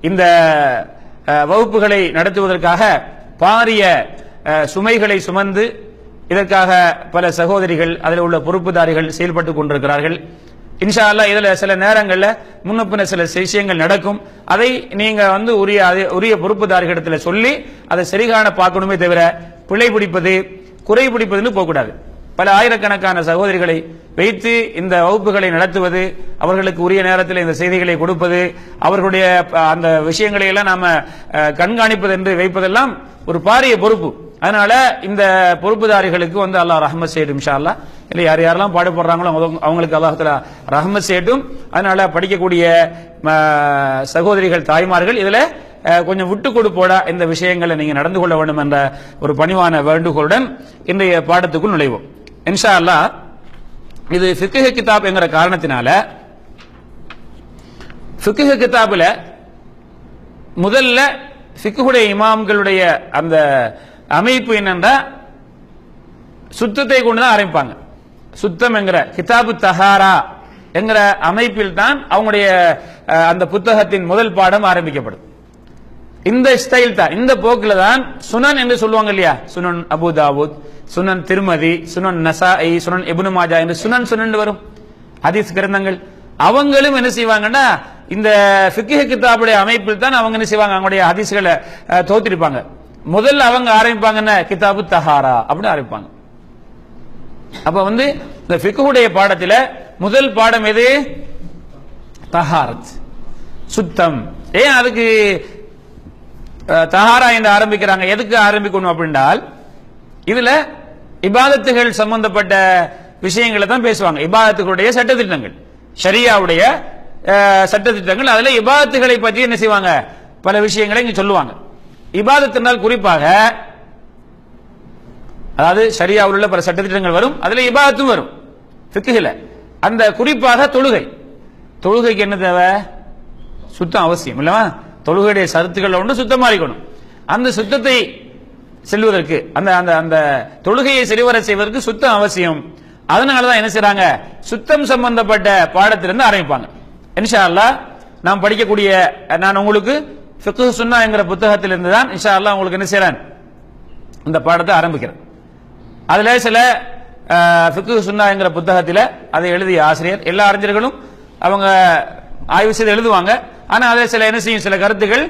இந்த வகுப்புகளை நடத்துவதற்காக பாரிய சுமைகளை சுமந்து இதற்காக பல சகோதரிகள் அதில் உள்ள பொறுப்புதாரிகள் செயல்பட்டுக் கொண்டிருக்கிறார்கள். இன்ஷா அல்லாஹ் இதுல சில நேரங்களில் முன்னப்பின சில விஷயங்கள் நடக்கும். அதை நீங்க உரிய பொறுப்புதாரிகளிடத்தில் சொல்லி அதை சரிகாண பார்க்கணுமே தவிர பிழை பிடிப்பது குறை பிடிப்பதுன்னு போகக்கூடாது. பல ஆயிரக்கணக்கான சகோதரிகளை வைத்து இந்த வகுப்புகளை நடத்துவது, அவர்களுக்கு உரிய நேரத்தில் இந்த செய்திகளை கொடுப்பது, அவர்களுடைய அந்த விஷயங்களை எல்லாம் நாம கண்காணிப்பது என்று வைப்பதெல்லாம் ஒரு பாரிய பொறுப்பு. அதனால இந்த பொறுப்புதாரிகளுக்கு அல்லாஹ் ரஹ்மத் செய்யட்டும் இன்ஷா அல்லாஹ். இல்லை யார் யாரெல்லாம் பாடுபடுறாங்களோ அவங்களுக்கு அல்லாஹ் தஆலா ரஹ்மத் செய்யட்டும். அதனால படிக்கக்கூடிய சகோதரிகள் தாய்மார்கள் இதுல கொஞ்சம் விட்டு கொடுப்போட இந்த விஷயங்களை நீங்க நடந்து கொள்ள வேண்டும் என்ற ஒரு பணிவான வேண்டுகோளுடன் இன்றைய பாடத்துக்குள் நுழைவோம் இன்ஷா அல்லாஹ். இது ஃபிக்ஹ் கிதாப் என்கிற காரணத்தினால ஃபிக்ஹ் கிதாபில் முதல்ல ஃபிக்ஹுடைய இமாம்களுடைய அந்த அமைப்பு என்னென்றா சுத்தத்தை கொண்டுதான் ஆரம்பிப்பாங்க. சுத்தம் என்கிற கிதாபு தஹாரா என்கிற அமைப்பில் தான் அவங்களுடைய அந்த புத்தகத்தின் முதல் பாடம் ஆரம்பிக்கப்படும். இந்த ஸ்டைல் தான், இந்த போக்கில் தான் சுனன் என்று சொல்லுவாங்க இல்லையா, சுனன் அபூ தாவூத், சுனன் திருமதி, சுனன் நசாஇ, சுனன் இப்னு மாஜா என்று சுனன் வரும் ஹதீஸ் கிரந்தங்கள். அவங்களும் என்ன செய்வாங்கன்னா இந்த ஃபிக்ஹ் கிதாபுடைய அமைப்பில் தான் அவங்க என்ன செய்வாங்க, அவங்களுடைய ஹதீஸ்களை தோத்திருப்பாங்க. முதல்ல அவங்க ஆரம்பிப்பாங்கன்னா கிதாபு தஹாரா அப்படின்னு ஆரம்பிப்பாங்க. அப்ப இந்த ஃபிக்ஹுடைய பாடத்தில் முதல் பாடம் எது? தஹாரத், சுத்தம். ஏன் அதுக்கு தஹாரா என்று ஆரம்பிக்கிறாங்க? எதுக்கு ஆரம்பிக்கணும் அப்படின்றால் இதுல இபாதத்துகள் சம்பந்தப்பட்ட விஷயங்களை தான் பேசுவாங்க. இபாதத்துகளுடைய சட்டத்திட்டங்கள், ஷரியாவுடைய சட்டத்திட்டங்கள், அதுல இபாதத்துகளை பற்றி என்ன செய்வாங்க, பல விஷயங்களை இங்க சொல்லுவாங்க. இபாதத்தினால் குறிப்பாக அதாவது ஷரியாவில் உள்ள பல சட்டத்திட்டங்கள் வரும், அதுல இபாதத்தும் வரும் ஃபிக்ஹ்ல. அந்த குறிப்பாக தொழுகைக்கு என்ன தேவை? சுத்தம் அவசியம் இல்லவா? தொழுகையுடைய சருத்துக்கள் ஒன்று சுத்தமா இருக்கணும். அந்த சுத்தத்தை செல்வதற்கு அந்த அந்த அந்த தொழுகையை சரிவர செய்வதற்கு சுத்தம் அவசியம். அதனாலதான் என்ன செய்றாங்க, சுத்தம் சம்பந்தப்பட்ட பாடத்திலிருந்து ஆரம்பிப்பாங்க. இன்ஷா அல்லாஹ் நாம் படிக்கக்கூடிய நான் உங்களுக்கு ஃபிக்ஹ் சுன்னா என்கிற புத்தகத்திலிருந்து தான் இன்ஷா அல்லாஹ் உங்களுக்கு என்ன செய்றேன், இந்த பாடத்தை ஆரம்பிக்கிறேன். அதுல சில ஃபிக்ஹ் சுன்னா என்கிற புத்தகத்தில் அதை எழுதிய ஆசிரியர், எல்லா அறிஞர்களும் அவங்க ஆய்வு செய்து எழுதுவாங்க. ஆனா அதே சில என்ன செய்யும், சில கருத்துக்கள்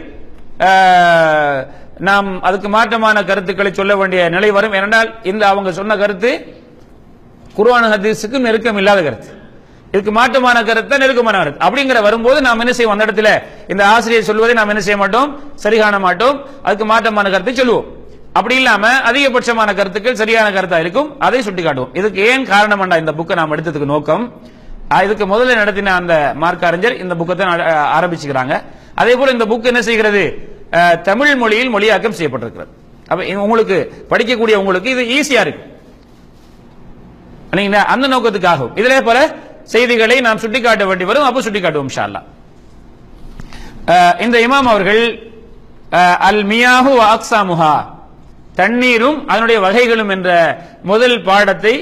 நாம் அதுக்கு மாற்றமான கருத்துக்களை சொல்ல வேண்டிய நிலை வரும். ஏனென்றால் இந்த அவங்க சொன்ன கருத்து குர்ஆன் ஹதீஸுக்கு நெருக்கம் இல்லாத கருத்து, இதுக்கு மாற்றமான கருத்து நெருக்கமான கருத்து. அப்படிங்கிற வரும்போது நாம் என்ன செய்வோம், அந்த இடத்துல இந்த ஆசிரியர் சொல்வதை நாம் என்ன செய்ய மாட்டோம், சரி காண மாட்டோம், அதுக்கு மாற்றமான கருத்தை சொல்லுவோம். அப்படி இல்லாம அதிகபட்சமான கருத்துக்கள் சரியான கருத்தா இருக்கும், அதை சுட்டி காட்டுவோம். இதுக்கு ஏன் காரணம் என்ன, இந்த புக்கை நாம் எடுத்ததுக்கு நோக்கம், இதுக்கு முதல்ல நடத்தின அந்த மார்க்க அறிஞர் இந்த புக்கை தான் ஆரம்பிச்சுக்கிறாங்க. அதே போல இந்த புக் என்ன செய்கிறது, தமிழ் மொழியில் மொழியாக்கம் செய்யப்பட்டிருக்கிறது. அப்ப உங்களுக்கு படிக்கக்கூடிய உங்களுக்கு இது ஈஸியா இருக்கு. அந்த நோக்கத்துக்காகவும் இதிலே பல செய்திகளை நாம் சுட்டிக்காட்ட வேண்டி வரும். அப்ப சுட்டிக்காட்டுவோம் இன்ஷா அல்லாஹ். இந்த இமாம் அவர்கள் அல் மியாஹு வ அக்ஸாமுஹா, தண்ணீரும் அதனுடைய வகைகளும் என்ற முதல் பாடத்தை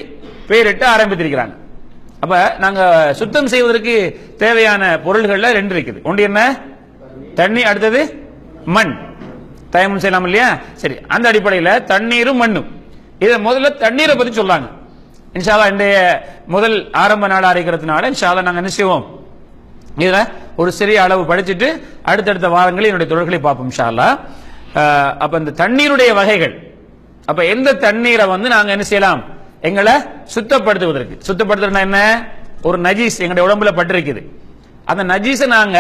பெயரிட்டு ஆரம்பித்திருக்கிறாங்க. அப்ப நாங்க சுத்தம் செய்வதற்கு தேவையான பொருள்கள்ல ரெண்டு இருக்குது. ஒன்று என்ன, தண்ணி, அடுத்தது மண். தயமும் செய்யலாம் இல்லையா? சரி, அந்த அடிப்படையில் தண்ணீரும் மண்ணும். இதை முதல்ல தண்ணீரை பத்தி சொல்லாங்க. இன்ஷா அல்லாஹ் இன்றைய முதல் ஆரம்ப நாளா இருக்கிறதுனால இன்ஷா அல்லாஹ் நாங்க என்ன செய்வோம், இதுல ஒரு சிறிய அளவு படிச்சுட்டு அடுத்தடுத்த வாரங்களில் என்னுடைய தொடர்களை பார்ப்போம் இன்ஷா அல்லாஹ். அப்ப இந்த தண்ணீருடைய வகைகள், அப்ப எந்த தண்ணீரை நாங்க என்ன செய்யலாம், எங்களை சுத்தப்படுத்துவதற்கு. சுத்தப்படுத்துறதுனா என்ன, ஒரு நஜீஸ் எங்களுடைய உடம்புல பட்டிருக்குது, அந்த நஜீஸை நாங்க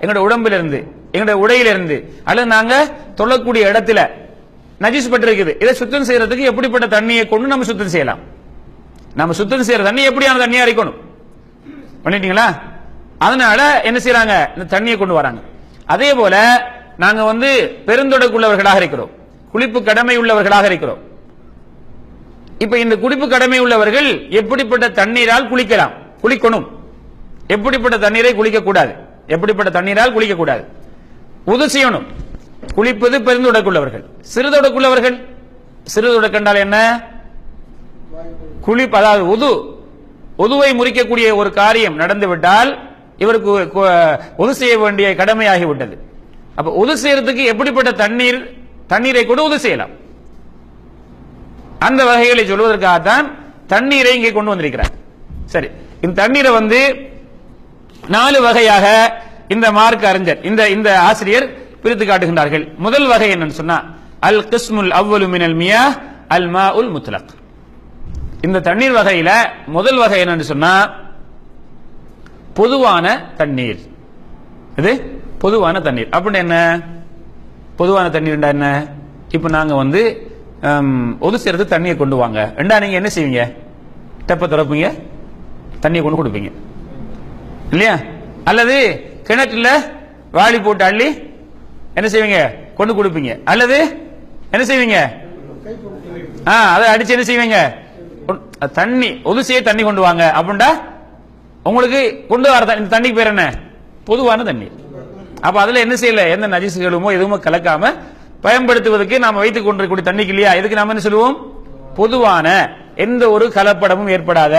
எங்களுடைய உடம்புல இருந்து, எங்களுடைய உடையில இருந்து, அல்லது நாங்க தொழக்கூடிய இடத்துல நஜீஸ் பட்டிருக்குது, இதை சுத்தம் செய்யறதுக்கு எப்படிப்பட்ட தண்ணியை கொண்டு நம்ம சுத்தம் செய்யலாம். நம்ம சுத்தம் செய்யற தண்ணி எப்படியான தண்ணியா இருக்கணும், பண்ணிட்டீங்களா? அதனால என்ன செய்யறாங்க, இந்த தண்ணியை கொண்டு வராங்க. அதே போல நாங்க பெருந்தொடக்குள்ளவர்களாக இருக்கிறோம், குளிப்பு கடமை உள்ளவர்களாக இருக்கிறோம். இப்ப இந்த குளிப்பு கடமை உள்ளவர்கள் எப்படிப்பட்ட தண்ணீரால் குளிக்கணும், எப்படிப்பட்ட தண்ணீரை குளிக்க கூடாது, எப்படிப்பட்ட தண்ணீரால் குளிக்க கூடாது, உது செய்யணும். குளிப்பது பெருந்தொடக்குள்ளவர்கள். சிறுதொடக்குள்ளவர்கள், சிறுதொடக்கண்டால் என்ன, குளிப்பு, அதாவது உதுவை முறிக்கக்கூடிய ஒரு காரியம் நடந்துவிட்டால் இவருக்கு உது செய்ய வேண்டிய கடமையாகிவிட்டது. அப்ப உது செய்யறதுக்கு எப்படிப்பட்ட தண்ணீரை கூட உது செய்யலாம். அந்த வகைகளை சொல்வதற்காகத்தான் தண்ணீரை இங்கே கொண்டு வந்திருக்கிறார். சரி, இந்த தண்ணீரை 4 வகையாக இந்த மார்க்க அறிஞர் இந்த ஆசிரியர் பிரித்து காட்டுகின்றார்கள். முதல் வகை என்னன்னு சொன்னா அல் கிஸ்முல் அவ்வலு மினல் மியாஹ் அல் மாஉல் முத்லக். இந்த தண்ணீர் வகையில முதல் வகை என்னன்னு சொன்னா பொதுவான தண்ணீர். இது பொதுவான தண்ணீர். அப்படின்னு என்ன பொதுவான தண்ணீர் என்ன? இப்ப நாங்க ஒது சேர்த்து தண்ணியை கொண்டு வாங்க ரெண்டா, நீங்க என்ன செய்வீங்க? டெப்ப திறப்பீங்க, தண்ணியை கொண்டு கொடுப்பீங்க இல்லையா? அல்லது கிணற்றுல வாளி போட்டு அள்ளி என்ன செய்வீங்க? கொண்டு கொடுப்பீங்க. அல்லது என்ன செய்வீங்க? அதை அடிச்சு என்ன செய்வீங்க? தண்ணி ஒது செய்ய தண்ணி கொண்டு வாங்க அப்படின்டா உங்களுக்கு கொண்டு வர இந்த தண்ணிக்கு பேர் என்ன? பொதுவான தண்ணீர். அப்ப அதுல என்ன செய்யல, எந்த நஜிசுகளுமோ எதுவுமோ கலக்காம பயன்படுத்துவதற்கு நாம வைத்துக் கொண்டிருக்கக்கூடிய தண்ணிக்கு இல்லையா, இதுக்கு நாம என்ன சொல்லுவோம்? பொதுவான, எந்த ஒரு கலப்படமும் ஏற்படாத,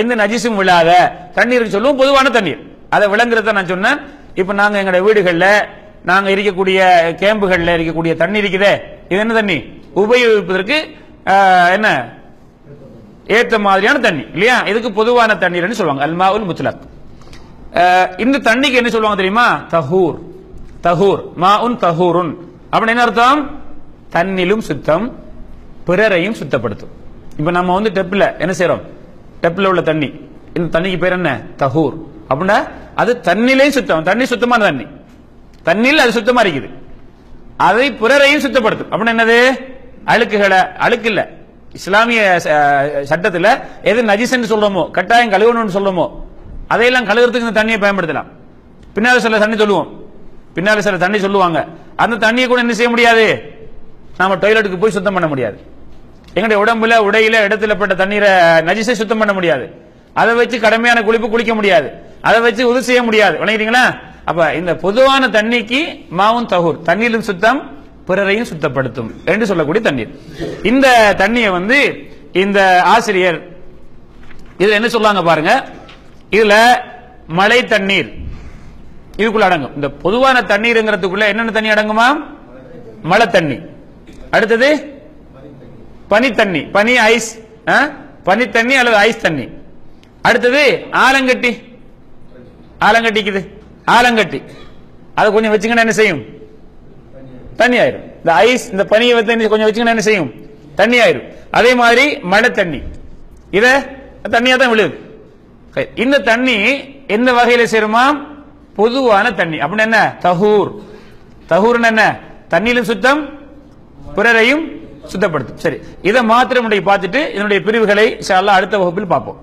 எந்த நஜிசும் விழாத தண்ணீருக்கு சொல்லுவோம் பொதுவான தண்ணீர். அதை விளங்குறத நான் சொன்னேன். இப்ப நாங்க எங்க வீடுகள்ல நாங்க இருக்கக்கூடிய கேம்புகள்ல இருக்கக்கூடிய தண்ணி இருக்குதே, இது என்ன தண்ணி? உபயோகிப்பதற்கு என்ன ஏற்ற மாதிரியான தண்ணி இல்லையா? இதுக்கு பொதுவான தண்ணீர் சொல்லுவாங்க, அல்மாவுல் முத்லக். இந்த தண்ணிக்கு என்ன சொல்லுவாங்க தெரியுமா? தஹூர். தஹூர் மாஉன் தஹூருன் அப்படின்னு என்ன அர்த்தம்? தண்ணிலும் சுத்தம், பிறரையும் சுத்தப்படுத்தும். இப்ப நம்ம டெப்ல என்ன செய்யறோம்? டெப்ல உள்ள தண்ணி, இந்த தண்ணிக்கு பேர் என்ன? தஹூர். அப்படின்னா அது தண்ணிலையும் சுத்தம், தண்ணி சுத்தமான தண்ணி, தண்ணியில் அது சுத்தமா இருக்குது, அதை பிறரையும் சுத்தப்படுத்தும். அப்படின்னா என்னது? அழுக்குகளை, அழுக்கு இல்ல, இஸ்லாமிய சட்டத்தில் எது நஜிஸ் சொல்றோமோ, கட்டாயம் கழுவணும்னு சொல்றோமோ, அதையெல்லாம் கழுவுறதுக்கு இந்த தண்ணியை பயன்படுத்தலாம். பின்னால சில தண்ணி சொல்லுவோம், பின்னால சில தண்ணி சொல்லுவாங்க, அந்த தண்ணியை கூட என்ன செய்ய முடியாது? நாம டாய்லெட்டுக்கு போய் சுத்தம் பண்ண முடியாது. எங்களுடைய உடம்புல உடையில இடத்துல பட்ட தண்ணீரை நஜிஸை சுத்தம் பண்ண முடியாது. அதை வச்சு கடமையான குளிப்பு குளிக்க முடியாது, அதை வச்சு உது செய்ய முடியாது. விளங்கிட்டீங்களா? அப்ப இந்த பொதுவான தண்ணிக்கு மாவுன் தஹூர், தண்ணீரும் சுத்தம், பிறரையும் சுத்தப்படுத்தும் என்று சொல்லக்கூடிய தண்ணீர். இந்த தண்ணியை இந்த ஆசிரியர் இதுல என்ன சொல்றாங்க பாருங்க. இதுல மழை தண்ணீர் இதுக்குள்ள அடங்கும். இந்த பொதுவான தண்ணீர்ங்கிறதுக்குள்ள என்னென்ன தண்ணி அடங்குமா? மழை தண்ணி, அடுத்தது பனி தண்ணி, பனி ஐஸ், பனி தண்ணி அல்லது ஐஸ் தண்ணி, அடுத்தது ஆலங்கட்டி, ஆலங்கட்டிக்குது ஆலங்கட்டி, அதை கொஞ்சம் வச்சுங்கன்னா என்ன செய்யும்? தண்ணி ஆயிரும். இந்த ஐஸ், இந்த பனியை கொஞ்சம் வச்சுங்கன்னா என்ன செய்யும்? தண்ணி ஆயிரும். அதே மாதிரி மழை தண்ணி, இத தண்ணியா தான் விழுது. இந்த தண்ணி எந்த வகையில சேருமா? பொதுவான தண்ணி. அப்படின்னு என்ன? தஹூர். தஹூர் என்ன? தண்ணியிலும் சுத்தம், பிறரையும் சுத்தப்படுத்தும். சரி, இதை மாத்திரம் பார்த்துட்டு இதனுடைய பிரிவுகளை இன்ஷா அல்லாஹ் அடுத்த வகுப்பில் பார்ப்போம்.